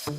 Now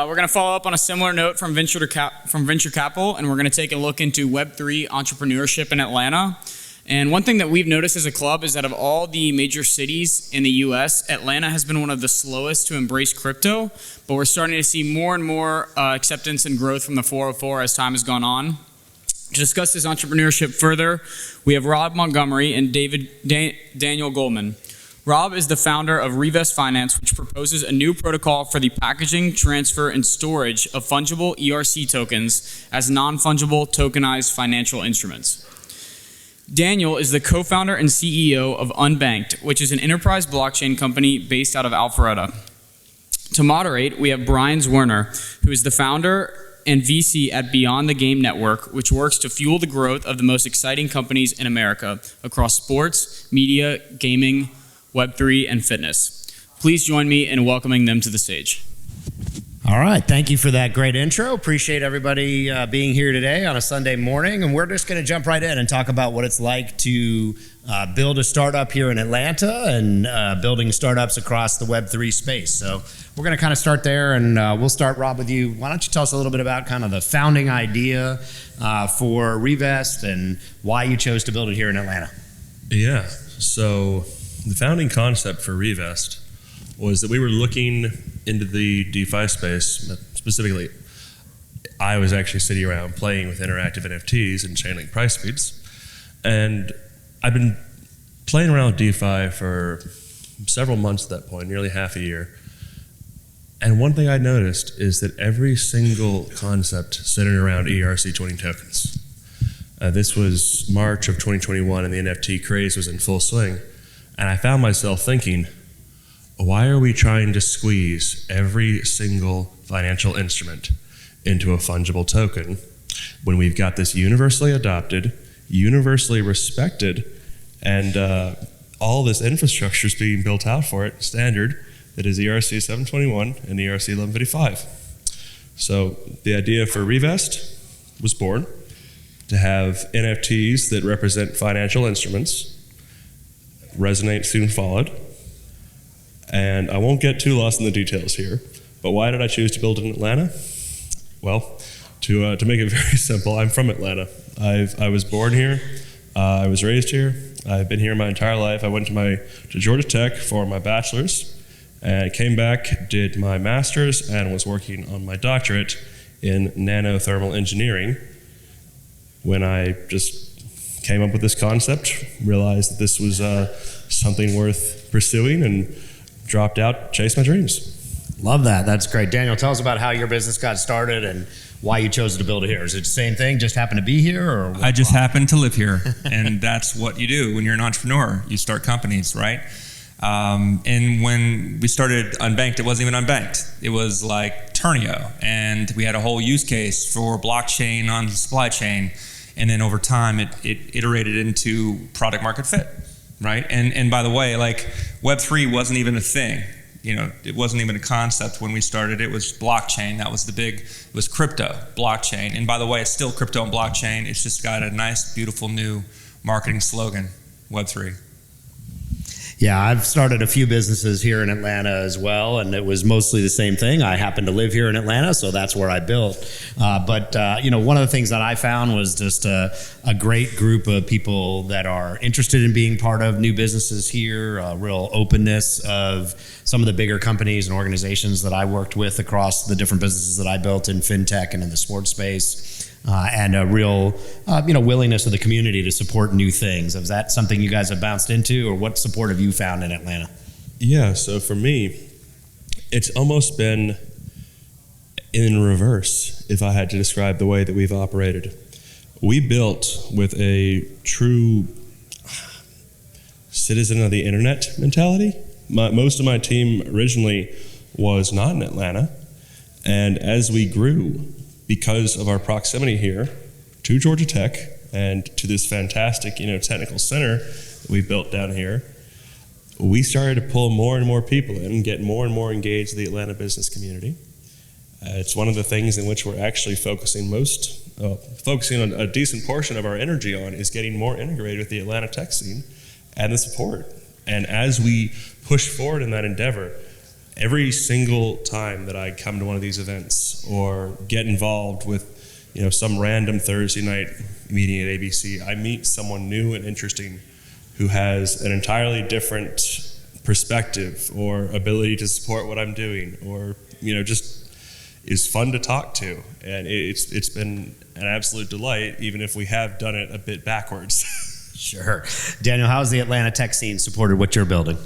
we're going to follow up on a similar note from venture capital, and we're going to take a look into Web3 entrepreneurship in Atlanta. And one thing that we've noticed as a club is that of all the major cities in the US, Atlanta has been one of the slowest to embrace crypto, but we're starting to see more and more acceptance and growth from the 404 as time has gone on. To discuss this entrepreneurship further, we have Rob Montgomery and Daniel Gouldman. Rob is the founder of Revest Finance, which proposes a new protocol for the packaging, transfer, and storage of fungible ERC tokens as non-fungible tokenized financial instruments. Daniel is the co-founder and CEO of Unbanked, which is an enterprise blockchain company based out of Alpharetta. To moderate, we have Brian Zwerner, who is the founder and VC at Beyond the Game Network, which works to fuel the growth of the most exciting companies in America across sports, media, gaming, Web3, and fitness. Please join me in welcoming them to the stage. All right, thank you for that great intro. Appreciate everybody being here today on a Sunday morning, and we're just going to jump right in and talk about what it's like to build a startup here in Atlanta and building startups across the Web3 space. So we're going to kind of start there, and we'll start, Rob, with you. Why don't you tell us a little bit about kind of the founding idea for Revest and why you chose to build it here in Atlanta? Yeah, so the founding concept for Revest was that we were looking into the DeFi space. Specifically, I was actually sitting around playing with interactive NFTs and Chainlink price speeds. And I've been playing around with DeFi for several months at that point, nearly half a year. And one thing I noticed is that every single concept centered around ERC20 tokens. This was March of 2021, and the NFT craze was in full swing. And I found myself thinking, why are we trying to squeeze every single financial instrument into a fungible token when we've got this universally adopted, universally respected, and all this infrastructure is being built out for it, standard, that is ERC 721 and ERC 1155. So the idea for Revest was born to have NFTs that represent financial instruments. Resonate soon followed. And I won't get too lost in the details here, but why did I choose to build it in Atlanta? Well, to make it very simple, I'm from Atlanta. I was born here, I was raised here, I've been here my entire life. I went to Georgia Tech for my bachelor's, and came back, did my master's, and was working on my doctorate in nanothermal engineering when I just came up with this concept, realized that this was something worth pursuing, and dropped out, chased my dreams. Love that. That's great. Daniel, tell us about how your business got started and why you chose to build it here. Is it the same thing, just happened to be here? Or I just happened to live here, and that's what you do when you're an entrepreneur. You start companies, right? And when we started Unbanked, it wasn't even Unbanked. It was like Turnio, and we had a whole use case for blockchain on the supply chain. And then over time, it iterated into product market fit, right? And by the way, like Web3 wasn't even a thing. You know, it wasn't even a concept when we started. It was blockchain. That was it was crypto, blockchain. And by the way, it's still crypto and blockchain. It's just got a nice, beautiful new marketing slogan, Web3. Yeah, I've started a few businesses here in Atlanta as well, and it was mostly the same thing. I happen to live here in Atlanta, so that's where I built. But one of the things that I found was just a great group of people that are interested in being part of new businesses here, a real openness of some of the bigger companies and organizations that I worked with across the different businesses that I built in fintech and in the sports space. And a real, willingness of the community to support new things. Is that something you guys have bounced into, or what support have you found in Atlanta? Yeah, so for me, it's almost been in reverse, if I had to describe the way that we've operated. We built with a true citizen of the internet mentality. Most of my team originally was not in Atlanta, and as we grew, because of our proximity here to Georgia Tech, and to this fantastic, technical center that we built down here, we started to pull more and more people in and get more and more engaged with the Atlanta business community. It's one of the things in which we're actually focusing on a decent portion of our energy on, is getting more integrated with the Atlanta tech scene and the support. And as we push forward in that endeavor, every single time that I come to one of these events or get involved with, some random Thursday night meeting at ABC, I meet someone new and interesting who has an entirely different perspective or ability to support what I'm doing, or just is fun to talk to. And it's been an absolute delight, even if we have done it a bit backwards. Sure. Daniel, how's the Atlanta tech scene supported what you're building?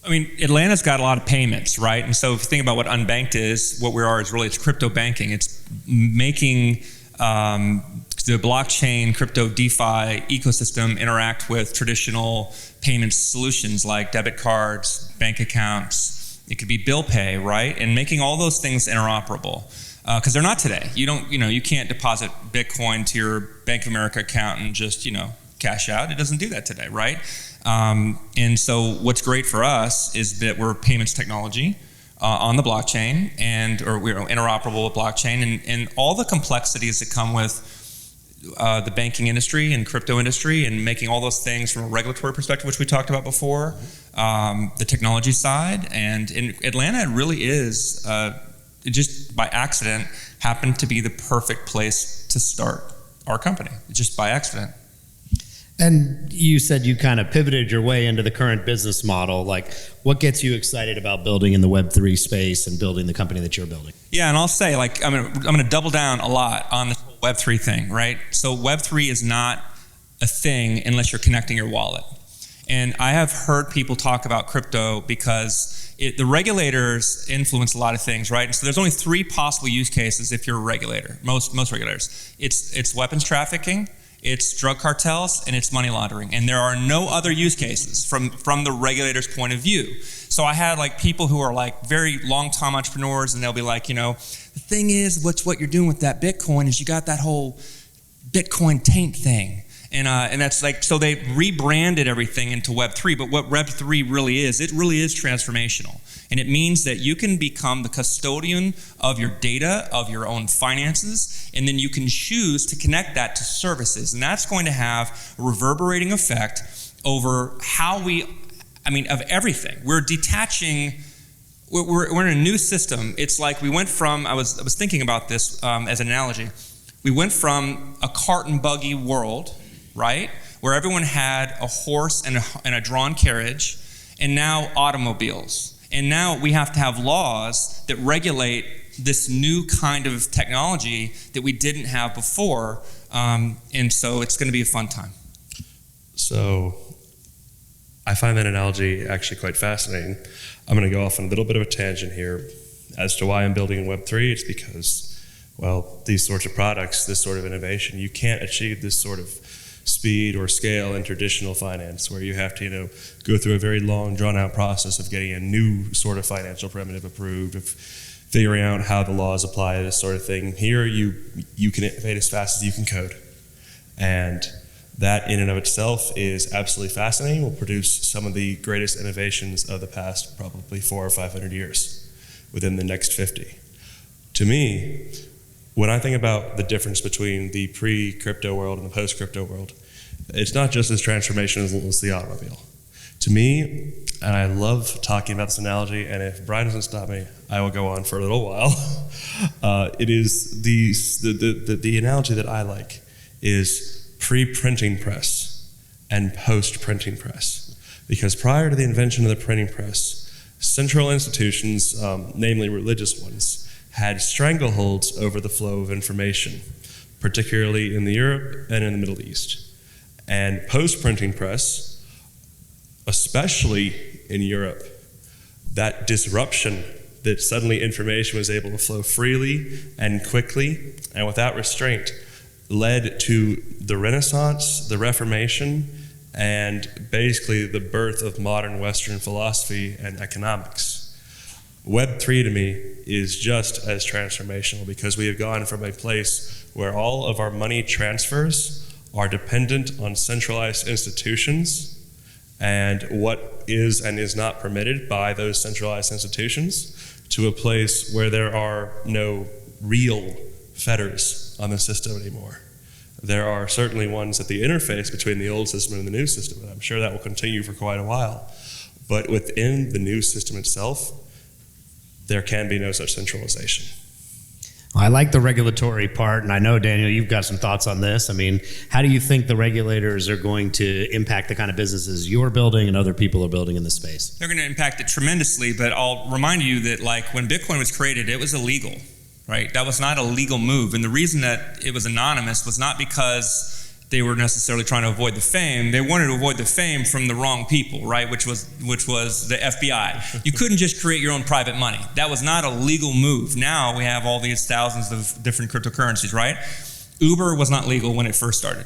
I mean, Atlanta's got a lot of payments, right? And so if you think about what unbanked is, what we are is really, it's crypto banking. It's making the blockchain, crypto, DeFi ecosystem interact with traditional payment solutions like debit cards, bank accounts. It could be bill pay, right? And making all those things interoperable. Because they're not today. You can't deposit Bitcoin to your Bank of America account and just, cash out. It doesn't do that today, right? And so what's great for us is that we're payments technology on the blockchain, or we're interoperable with blockchain, and all the complexities that come with the banking industry and crypto industry, and making all those things from a regulatory perspective, which we talked about before, the technology side. And in Atlanta, it really is, it just by accident happened to be the perfect place to start our company, just by accident. And you said you kind of pivoted your way into the current business model. Like, what gets you excited about building in the Web3 space and building the company that you're building? Yeah, and I'll say, I'm going to double down a lot on this whole Web3 thing, right? So Web3 is not a thing unless you're connecting your wallet. And I have heard people talk about crypto because the regulators influence a lot of things, right? And so there's only 3 possible use cases if you're a regulator, most regulators. It's weapons trafficking, it's drug cartels, and it's money laundering. And there are no other use cases from the regulator's point of view. So I had people who are very long-time entrepreneurs, and they'll be like, the thing is, what you're doing with that Bitcoin is you got that whole Bitcoin taint thing. And that's so they rebranded everything into Web3, but what Web3 really is, it really is transformational. And it means that you can become the custodian of your data, of your own finances, and then you can choose to connect that to services. And that's going to have a reverberating effect over how of everything. We're detaching, we're in a new system. It's like we went from, I was thinking about this as an analogy. We went from a cart and buggy world, right, where everyone had a horse and a drawn carriage, and now automobiles. And now we have to have laws that regulate this new kind of technology that we didn't have before. And so it's going to be a fun time. So I find that analogy actually quite fascinating. I'm going to go off on a little bit of a tangent here as to why I'm building in Web3. It's because, these sorts of products, this sort of innovation, you can't achieve this sort of speed or scale in traditional finance, where you have to, go through a very long, drawn-out process of getting a new sort of financial primitive approved, of figuring out how the laws apply to this sort of thing. Here, you can innovate as fast as you can code, and that in and of itself is absolutely fascinating. Will produce some of the greatest innovations of the past probably 400 or 500 years within the next 50. To me, when I think about the difference between the pre-crypto world and the post-crypto world, it's not just as transformational as the automobile. To me, and I love talking about this analogy, and if Brian doesn't stop me, I will go on for a little while. It is the analogy that I like is pre-printing press and post-printing press. Because prior to the invention of the printing press, central institutions, namely religious ones, had strangleholds over the flow of information, particularly in Europe and in the Middle East. And post-printing press, especially in Europe, that disruption that suddenly information was able to flow freely and quickly and without restraint led to the Renaissance, the Reformation, and basically the birth of modern Western philosophy and economics. Web3 to me is just as transformational, because we have gone from a place where all of our money transfers are dependent on centralized institutions and what is and is not permitted by those centralized institutions to a place where there are no real fetters on the system anymore. There are certainly ones at the interface between the old system and the new system, and I'm sure that will continue for quite a while. But within the new system itself, there can be no such centralization. I like the regulatory part, and I know, Daniel, you've got some thoughts on this. I mean, how do you think the regulators are going to impact the kind of businesses you're building and other people are building in this space? They're going to impact it tremendously, but I'll remind you that like when Bitcoin was created, it was illegal, right? That was not a legal move. And the reason that it was anonymous was not because they were necessarily trying to avoid the fame. They wanted to avoid the fame from the wrong people, right? Which was the FBI. You couldn't just create your own private money. That was not a legal move. Now we have all these thousands of different cryptocurrencies, right? Uber was not legal when it first started.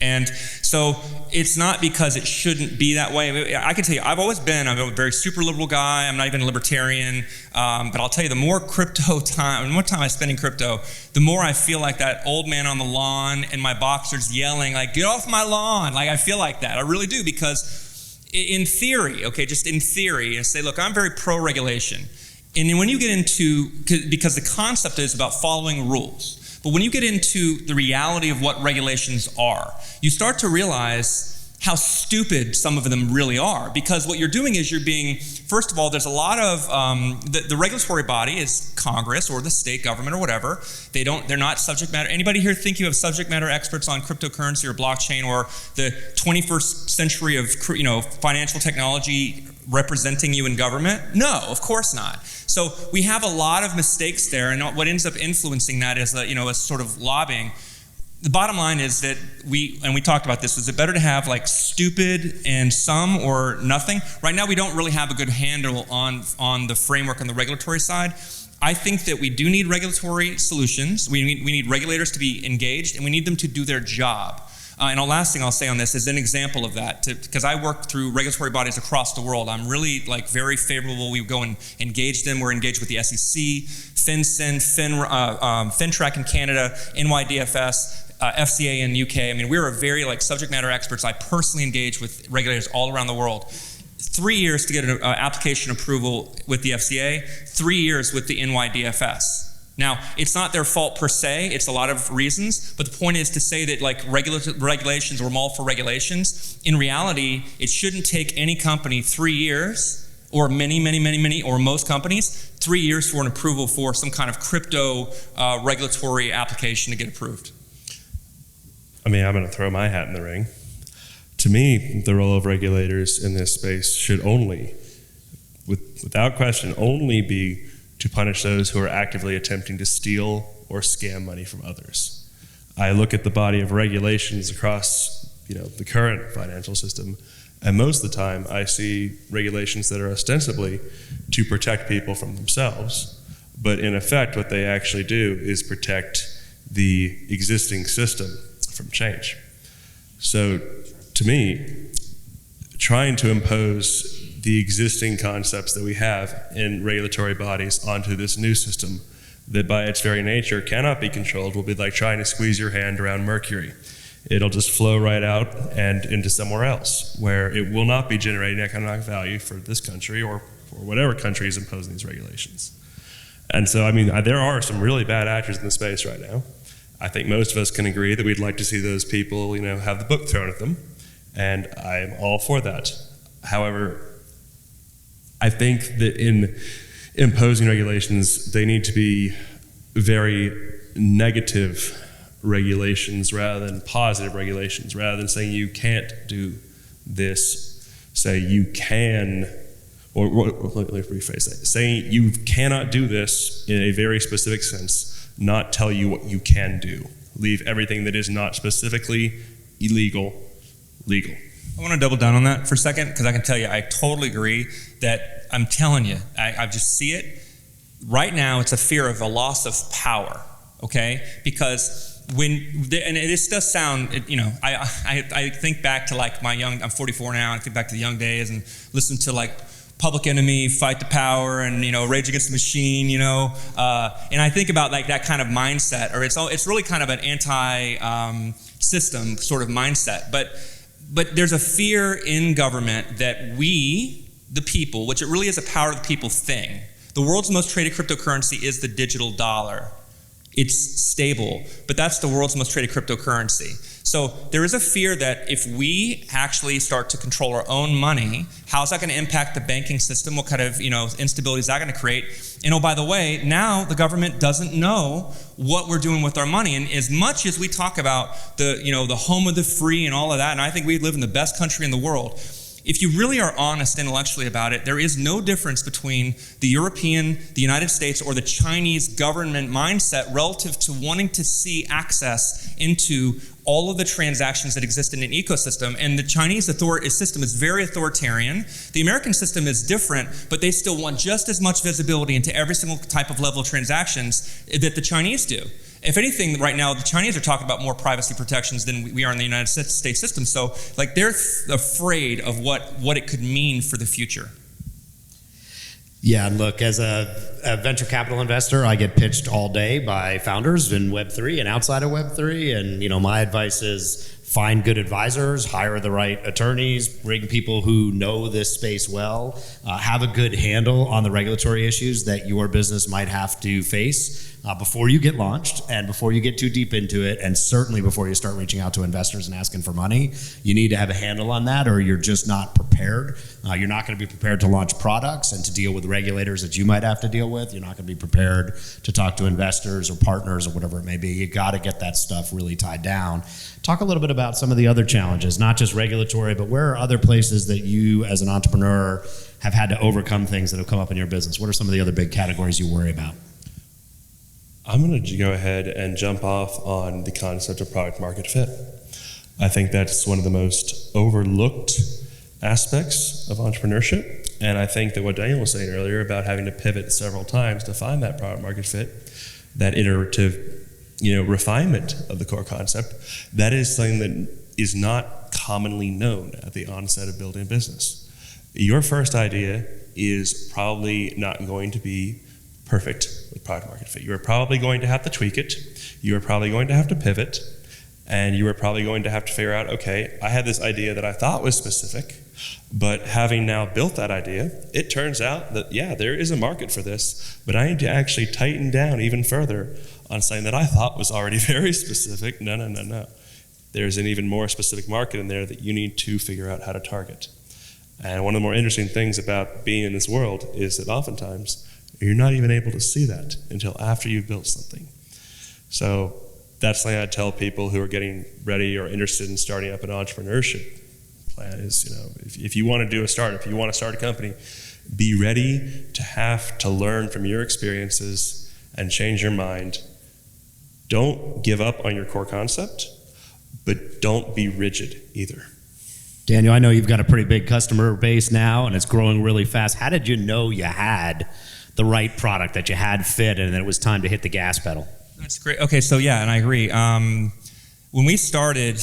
And so it's not because it shouldn't be that way. I can tell you, I'm a very super liberal guy. I'm not even a libertarian. But I'll tell you, the more time I spend in crypto, the more I feel like that old man on the lawn and my boxers yelling, like, get off my lawn. Like, I feel like that. I really do, because in theory, okay, just in theory, and say, look, I'm very pro-regulation. And then when you get into, because the concept is about following rules. But when you get into the reality of what regulations are, you start to realize how stupid some of them really are. Because what you're doing is you're being, first of all, there's a lot of, the regulatory body is Congress or the state government or whatever. They're not subject matter. Anybody here think you have subject matter experts on cryptocurrency or blockchain or the 21st century of financial technology representing you in government? No, of course not. So we have a lot of mistakes there, and what ends up influencing that is that, a sort of lobbying. The bottom line is that we talked about this, is it better to have like stupid and some or nothing? Right now we don't really have a good handle on the framework on the regulatory side. I think that we do need regulatory solutions. We need regulators to be engaged, and we need them to do their job. And the last thing I'll say on this is an example of that, because I work through regulatory bodies across the world. I'm really very favorable. We go and engage them. We're engaged with the SEC, FinCEN, FinTrack in Canada, NYDFS, FCA in UK. I mean, we're a very subject matter experts. I personally engage with regulators all around the world. 3 years to get an application approval with the FCA, 3 years with the NYDFS. Now, it's not their fault per se, it's a lot of reasons, but the point is to say that regulations, we're all for regulations. In reality, it shouldn't take any company 3 years, or many, or most companies, 3 years for an approval for some kind of crypto regulatory application to get approved. I mean, I'm going to throw my hat in the ring. To me, the role of regulators in this space should only, without question, only be to punish those who are actively attempting to steal or scam money from others. I look at the body of regulations across, the current financial system, and most of the time I see regulations that are ostensibly to protect people from themselves, but in effect what they actually do is protect the existing system from change. So to me, trying to impose the existing concepts that we have in regulatory bodies onto this new system that by its very nature cannot be controlled will be like trying to squeeze your hand around mercury. It'll just flow right out and into somewhere else where it will not be generating economic value for this country or for whatever country is imposing these regulations. And so, I mean, there are some really bad actors in the space right now. I think most of us can agree that we'd like to see those people, have the book thrown at them, and I'm all for that. However, I think that in imposing regulations, they need to be very negative regulations rather than positive regulations. Rather than saying you can't do this, say you can, or let me rephrase that. Saying you cannot do this in a very specific sense, not tell you what you can do. Leave everything that is not specifically illegal, legal. I want to double down on that for a second, because I can tell you, I totally agree that I'm telling you, I just see it. Right now, it's a fear of a loss of power, okay? Because and this does sound, I think back to I'm 44 now, I think back to the young days and listen to Public Enemy, Fight the Power, and Rage Against the Machine, and I think about that kind of mindset, or it's really kind of an system sort of mindset. But there's a fear in government that we, the people, which it really is a power of the people thing. The world's most traded cryptocurrency is the digital dollar. It's stable, but that's the world's most traded cryptocurrency. So there is a fear that if we actually start to control our own money, how's that going to impact the banking system? What kind of instability is that going to create? And oh, by the way, now the government doesn't know what we're doing with our money. And as much as we talk about the home of the free and all of that, and I think we live in the best country in the world, if you really are honest intellectually about it, there is no difference between the European, the United States, or the Chinese government mindset relative to wanting to see access into all of the transactions that exist in an ecosystem. And the Chinese system is very authoritarian. The American system is different, but they still want just as much visibility into every single type of level of transactions that the Chinese do. If anything, right now, the Chinese are talking about more privacy protections than we are in the United States system. So, they're afraid of what it could mean for the future. Yeah, and look, as a venture capital investor, I get pitched all day by founders in Web3 and outside of Web3. And, my advice is find good advisors, hire the right attorneys, bring people who know this space well, have a good handle on the regulatory issues that your business might have to face before you get launched and before you get too deep into it, and certainly before you start reaching out to investors and asking for money. You need to have a handle on that, or you're just not prepared. You're not going to be prepared to launch products and to deal with regulators that you might have to deal with. You're not going to be prepared to talk to investors or partners or whatever it may be. You got to get that stuff really tied down. Talk a little bit about some of the other challenges, not just regulatory, but where are other places that you as an entrepreneur have had to overcome things that have come up in your business? What are some of the other big categories you worry about? I'm going to go ahead and jump off on the concept of product market fit. I think that's one of the most overlooked aspects of entrepreneurship. And I think that what Daniel was saying earlier about having to pivot several times to find that product market fit, that iterative refinement of the core concept, that is something that is not commonly known at the onset of building a business. Your first idea is probably not going to be perfect with product market fit. You are probably going to have to tweak it. You are probably going to have to pivot. And you are probably going to have to figure out, okay, I had this idea that I thought was specific, but having now built that idea, it turns out that, yeah, there is a market for this, but I need to actually tighten down even further on something that I thought was already very specific. No. There's an even more specific market in there that you need to figure out how to target. And one of the more interesting things about being in this world is that oftentimes you're not even able to see that until after you've built something. So that's something I tell people who are getting ready or interested in starting up an entrepreneurship plan is, if you want to do a startup, if you want to start a company, be ready to have to learn from your experiences and change your mind. Don't give up on your core concept, but don't be rigid either. Daniel, I know you've got a pretty big customer base now and it's growing really fast. How did you know you had the right product, that you had fit, and that it was time to hit the gas pedal? That's great. Okay, so yeah, and I agree. When we started,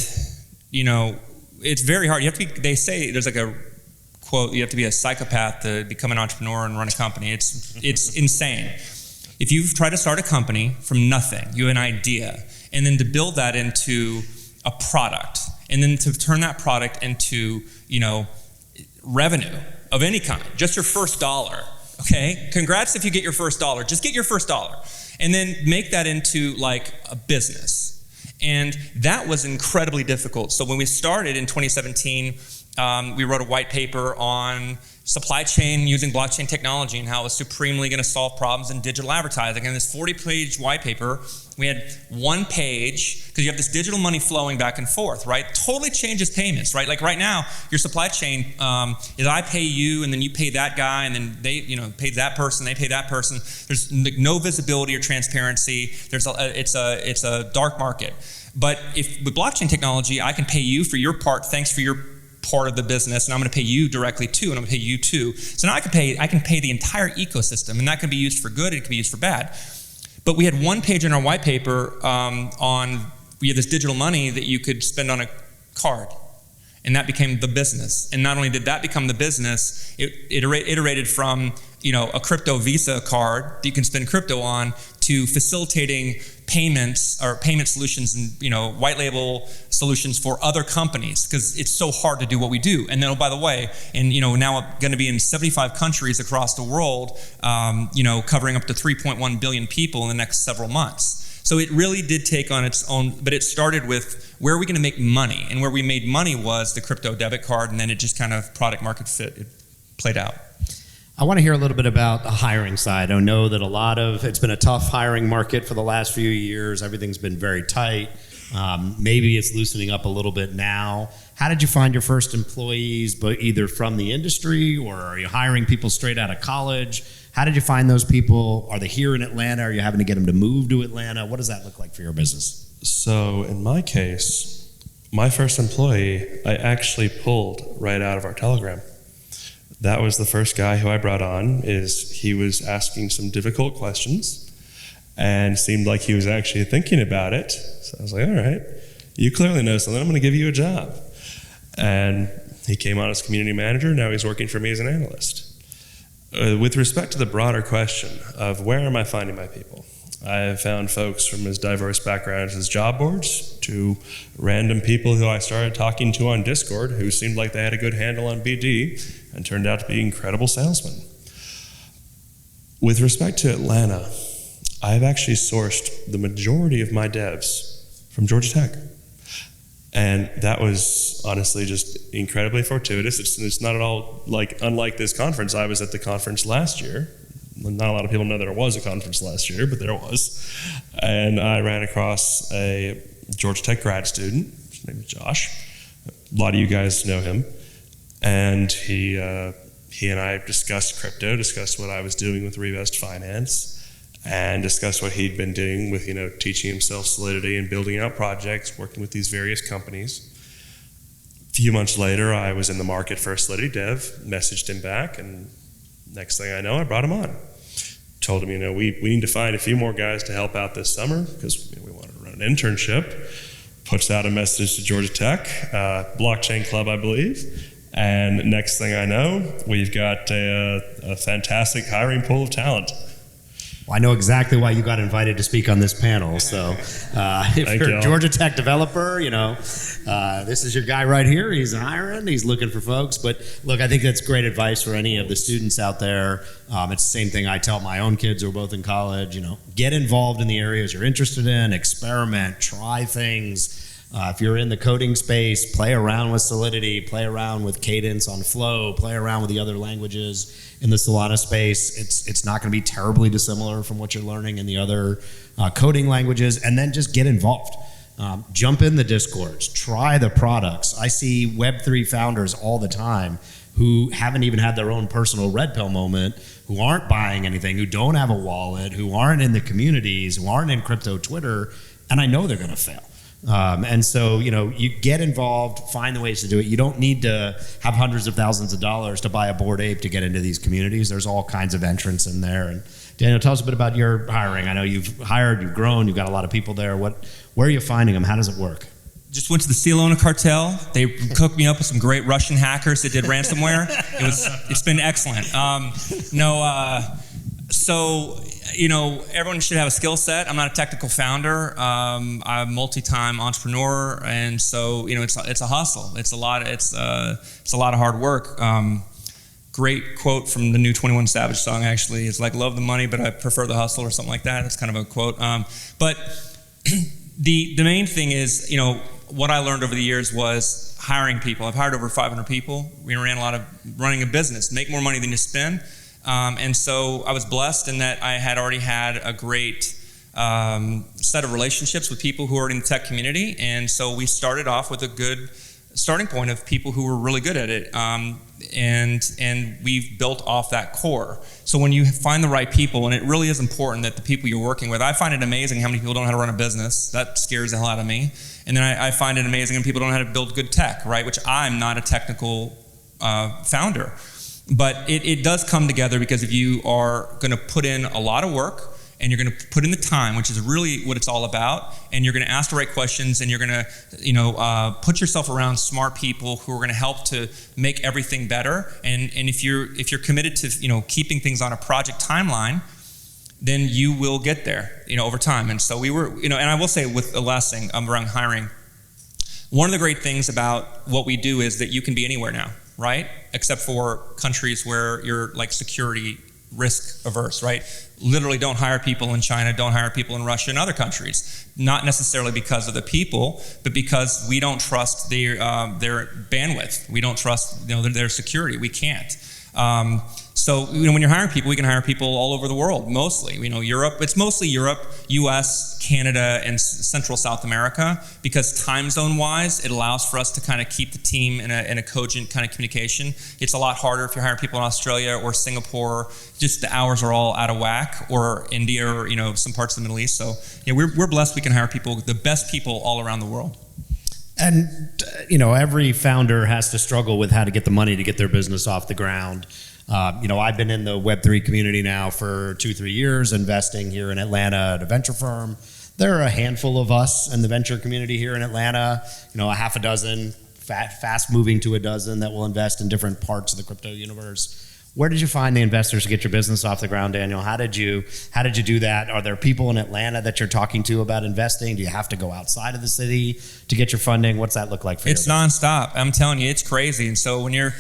it's very hard. They say there's like a quote, you have to be a psychopath to become an entrepreneur and run a company. It's insane. If you've tried to start a company from nothing, you have an idea, and then to build that into a product, and then to turn that product into, revenue of any kind, just your first dollar, okay? Congrats if you get your first dollar. Just get your first dollar. And then make that into like a business. And that was incredibly difficult. So when we started in 2017, we wrote a white paper on supply chain using blockchain technology and how it was supremely going to solve problems in digital advertising. And this 40-page white paper, we had one page, because you have this digital money flowing back and forth, right? Totally changes payments, right? Like right now, your supply chain is I pay you, and then you pay that guy, and then they, pay that person, they pay that person. There's no visibility or transparency. It's a dark market. But if with blockchain technology, I can pay you for your part, thanks for your part of the business, and I'm going to pay you directly too, and I'm going to pay you too. So now I can pay the entire ecosystem, and that can be used for good, and it can be used for bad. But we had one page in our white paper we had this digital money that you could spend on a card, and that became the business. And not only did that become the business, it iterated from a crypto Visa card that you can spend crypto on to facilitating payments or payment solutions and white label solutions for other companies, because it's so hard to do what we do. And then, oh, by the way, and now I'm going to be in 75 countries across the world, covering up to 3.1 billion people in the next several months. So it really did take on its own, but it started with where are we going to make money? And where we made money was the crypto debit card, and then it just kind of product market fit, it played out. I want to hear a little bit about the hiring side. I know that it's been a tough hiring market for the last few years. Everything's been very tight. Maybe it's loosening up a little bit now. How did you find your first employees, but either from the industry, or are you hiring people straight out of college? How did you find those people? Are they here in Atlanta? Are you having to get them to move to Atlanta? What does that look like for your business? So in my case, my first employee, I actually pulled right out of our Telegram. That was the first guy who I brought on. He was asking some difficult questions and seemed like he was actually thinking about it. So I was like, all right, you clearly know something. I'm going to give you a job. And he came on as community manager. Now he's working for me as an analyst. With respect to the broader question of where am I finding my people, I have found folks from as diverse backgrounds as job boards to random people who I started talking to on Discord who seemed like they had a good handle on BD and turned out to be incredible salesmen. With respect to Atlanta, I've actually sourced the majority of my devs from Georgia Tech. And that was honestly just incredibly fortuitous. It's not at all unlike this conference. I was at the conference last year. Not a lot of people know there was a conference last year, but there was. And I ran across a Georgia Tech grad student. His name is Josh. A lot of you guys know him. And he and I discussed crypto, discussed what I was doing with Revest Finance, and discussed what he'd been doing with, teaching himself Solidity and building out projects, working with these various companies. A few months later, I was in the market for a Solidity dev, messaged him back, and next thing I know, I brought him on. Told him, we need to find a few more guys to help out this summer because we want to run an internship. Puts out a message to Georgia Tech, blockchain club, I believe. And next thing I know, we've got a fantastic hiring pool of talent. Well, I know exactly why you got invited to speak on this panel. So if you're a Georgia Tech developer, this is your guy right here. He's hiring. He's looking for folks. But look, I think that's great advice for any of the students out there. It's the same thing I tell my own kids who are both in college. Get involved in the areas you're interested in. Experiment. Try things. If you're in the coding space, play around with Solidity, play around with Cadence on Flow, play around with the other languages in the Solana space. It's not going to be terribly dissimilar from what you're learning in the other coding languages, and then just get involved. Jump in the Discords, try the products. I see Web3 founders all the time who haven't even had their own personal red pill moment, who aren't buying anything, who don't have a wallet, who aren't in the communities, who aren't in crypto Twitter, and I know they're going to fail. And so, you get involved, find the ways to do it. You don't need to have hundreds of thousands of dollars to buy a Bored Ape to get into these communities. There's all kinds of entrants in there. And Daniel, tell us a bit about your hiring. I know you've hired, you've grown, you've got a lot of people there. Where are you finding them? How does it work? Just went to the Silona cartel. They cooked me up with some great Russian hackers that did ransomware. It's been excellent. So, everyone should have a skill set. I'm not a technical founder. I'm a multi-time entrepreneur, and so it's a hustle. It's a lot of hard work. Great quote from the new 21 Savage song. Actually, it's like love the money, but I prefer the hustle, or something like that. That's kind of a quote. But the main thing is, what I learned over the years was hiring people. I've hired over 500 people. We ran running a business, make more money than you spend. And so I was blessed in that I had already had a great set of relationships with people who are in the tech community. And so we started off with a good starting point of people who were really good at it. And we've built off that core. So when you find the right people, and it really is important that the people you're working with, I find it amazing how many people don't know how to run a business. That scares the hell out of me. And then I find it amazing when people don't know how to build good tech, right? Which I'm not a technical founder. But it does come together because if you are going to put in a lot of work and you're going to put in the time, which is really what it's all about, and you're going to ask the right questions, and you're going to put yourself around smart people who are going to help to make everything better. And if you're committed to keeping things on a project timeline, then you will get there, over time. And so we were, and I will say with the last thing around hiring, one of the great things about what we do is that you can be anywhere now, right? Except for countries where you're like security risk averse, right? Literally don't hire people in China, don't hire people in Russia and other countries. Not necessarily because of the people, but because we don't trust their bandwidth. We don't trust their security. We can't. So when you're hiring people, we can hire people all over the world, mostly. Europe, it's mostly Europe, US, Canada, and Central South America, because time zone-wise, it allows for us to kind of keep the team in a cogent kind of communication. It's a lot harder if you're hiring people in Australia or Singapore. Just the hours are all out of whack, or India, or some parts of the Middle East. So we're blessed we can hire people, the best people all around the world. And, every founder has to struggle with how to get the money to get their business off the ground. I've been in the Web3 community now for 2-3 years, investing here in Atlanta at a venture firm. There are a handful of us in the venture community here in Atlanta, a half a dozen, fast moving to a dozen that will invest in different parts of the crypto universe. Where did you find the investors to get your business off the ground, Daniel? How did you do that? Are there people in Atlanta that you're talking to about investing? Do you have to go outside of the city to get your funding? What's that look like for you? It's nonstop. I'm telling you, it's crazy. And so when you're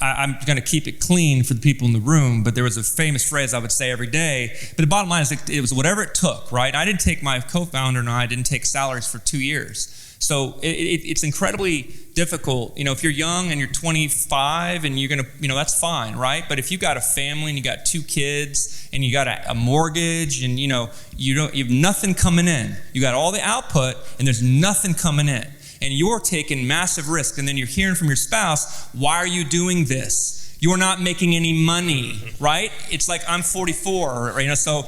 I'm going to keep it clean for the people in the room, but there was a famous phrase I would say every day. But the bottom line is it was whatever it took, right? I didn't take my co-founder and I didn't take salaries for 2 years. So it's incredibly difficult. If you're young and you're 25 and you're going to, that's fine, right? But if you got a family and you got 2 kids and you got a mortgage and, you have nothing coming in. You got all the output and there's nothing coming in. And you're taking massive risk, and then you're hearing from your spouse, why are you doing this? You're not making any money, right? It's like, I'm 44, so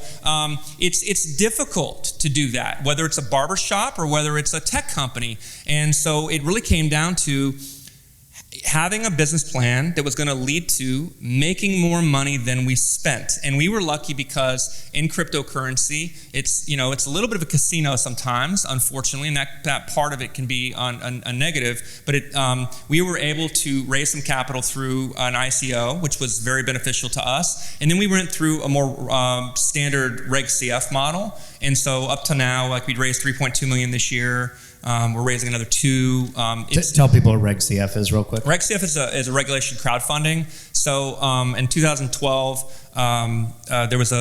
it's difficult to do that, whether it's a barbershop or whether it's a tech company. And so it really came down to having a business plan that was going to lead to making more money than we spent. And we were lucky because in cryptocurrency, it's a little bit of a casino sometimes, unfortunately, and that part of it can be a negative. But we were able to raise some capital through an ICO, which was very beneficial to us. And then we went through a more standard Reg CF model. And so up to now, we'd raised $3.2 million this year. We're raising another 2. Tell people what Reg CF is real quick. Reg CF is a regulation crowdfunding. So in 2012, there was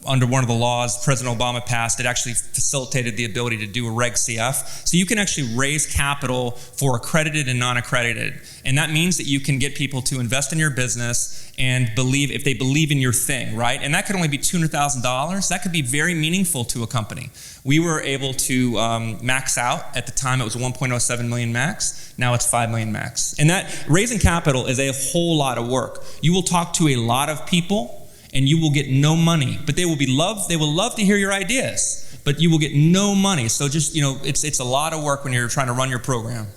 under one of the laws President Obama passed, it actually facilitated the ability to do a Reg CF. So you can actually raise capital for accredited and non-accredited. And that means that you can get people to invest in your business and if they believe in your thing, right? And that could only be $200,000. That could be very meaningful to a company. We were able to max out. At the time, it was 1.07 million max. Now it's 5 million max. And that raising capital is a whole lot of work. You will talk to a lot of people, and you will get no money. But they will love to hear your ideas, but you will get no money. So just, it's a lot of work when you're trying to run your program.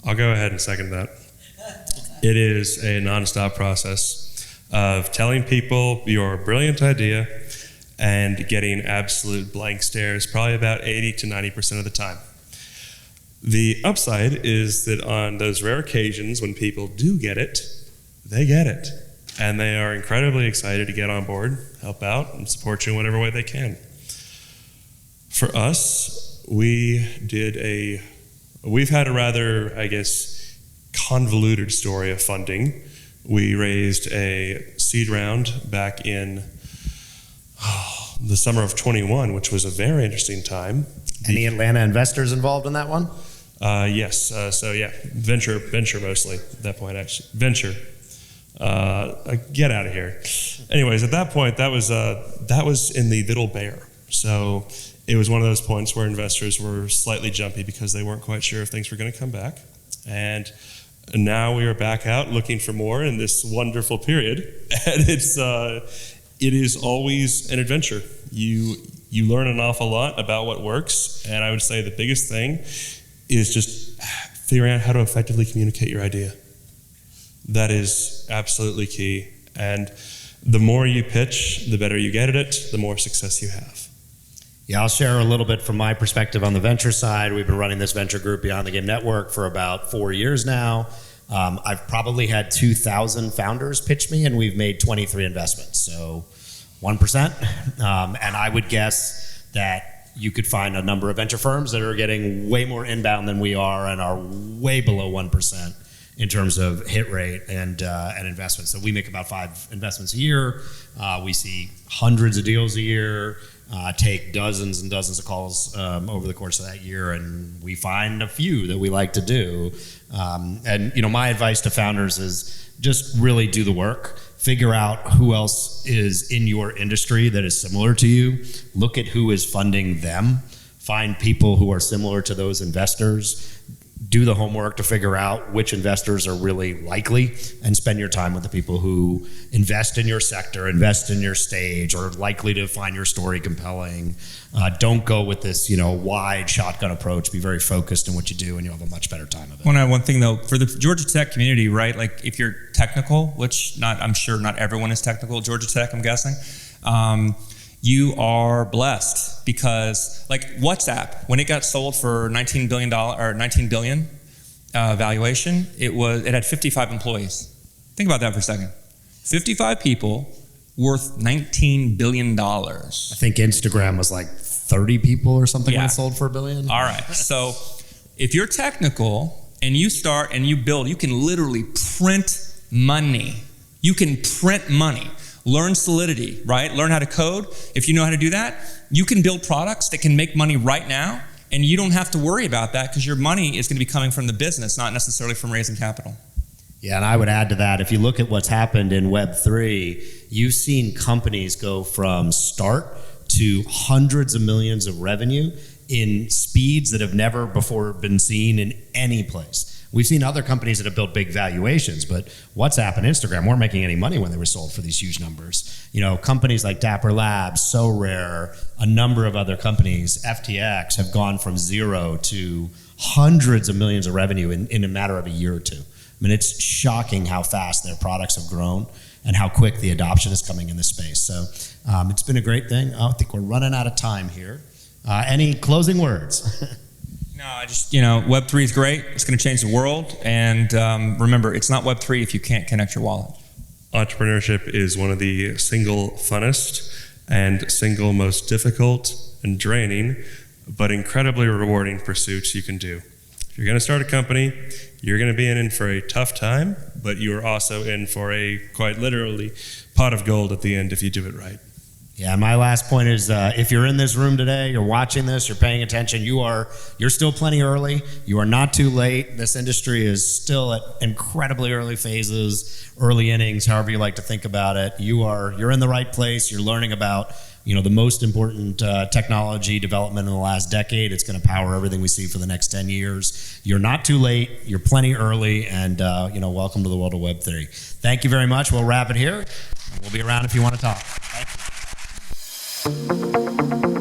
I'll go ahead and second that. It is a nonstop process of telling people your brilliant idea and getting absolute blank stares probably about 80 to 90% of the time. The upside is that on those rare occasions when people do get it, they get it. And they are incredibly excited to get on board, help out, and support you in whatever way they can. For us, we've had a rather, convoluted story of funding. We raised a seed round back in the summer of 21, which was a very interesting time. Any Atlanta investors involved in that one? Yes. Venture mostly at that point, actually. Venture. Get out of here. Anyways, at that point, that was in the middle bear. So it was one of those points where investors were slightly jumpy because they weren't quite sure if things were going to come back. And now we are back out looking for more in this wonderful period. And it is always an adventure. You learn an awful lot about what works. And I would say the biggest thing is just figuring out how to effectively communicate your idea. That is absolutely key. And the more you pitch, the better you get at it, the more success you have. Yeah, I'll share a little bit from my perspective on the venture side. We've been running this venture group Beyond the Game Network for about 4 years now. I've probably had 2,000 founders pitch me, and we've made 23 investments. So 1%. And I would guess that you could find a number of venture firms that are getting way more inbound than we are and are way below 1% in terms of hit rate and investments. So we make about 5 investments a year. We see hundreds of deals a year, take dozens and dozens of calls over the course of that year, and we find a few that we like to do. And my advice to founders is just really do the work. Figure out who else is in your industry that is similar to you. Look at who is funding them. Find people who are similar to those investors. Do the homework to figure out which investors are really likely, and spend your time with the people who invest in your sector, invest in your stage, or are likely to find your story compelling. Don't go with this, wide shotgun approach. Be very focused in what you do, and you'll have a much better time of it. One thing though, for the Georgia Tech community, right? Like if you're technical, which I'm sure not everyone is technical at Georgia Tech, I'm guessing. You are blessed because, like WhatsApp, when it got sold for $19 billion valuation, it had 55 employees. Think about that for a second. 55 people worth $19 billion. I think Instagram was like 30 people or something when it sold for $1 billion. All right. So if you're technical and you start and you build, you can literally print money. You can print money. Learn Solidity, right? Learn how to code. If you know how to do that, you can build products that can make money right now, and you don't have to worry about that because your money is going to be coming from the business, not necessarily from raising capital. Yeah, and I would add to that, if you look at what's happened in Web3, you've seen companies go from start to hundreds of millions of revenue in speeds that have never before been seen in any place. We've seen other companies that have built big valuations, but WhatsApp and Instagram weren't making any money when they were sold for these huge numbers. Companies like Dapper Labs, SoRare, a number of other companies, FTX, have gone from 0 to hundreds of millions of revenue in a matter of a year or two. I mean, it's shocking how fast their products have grown and how quick the adoption is coming in this space. So it's been a great thing. I think we're running out of time here. Any closing words? No, Web3 is great. It's going to change the world. And remember, it's not Web3 if you can't connect your wallet. Entrepreneurship is one of the single funnest and single most difficult and draining, but incredibly rewarding pursuits you can do. If you're going to start a company, you're going to be in for a tough time, but you're also in for a quite literally pot of gold at the end if you do it right. Yeah, my last point is if you're in this room today, you're watching this, you're paying attention, you're still plenty early. You are not too late. This industry is still at incredibly early phases, early innings, however you like to think about it. You're in the right place. You're learning about the most important technology development in the last decade. It's going to power everything we see for the next 10 years. You're not too late. You're plenty early, and welcome to the world of Web3. Thank you very much. We'll wrap it here. We'll be around if you want to talk. Thank you.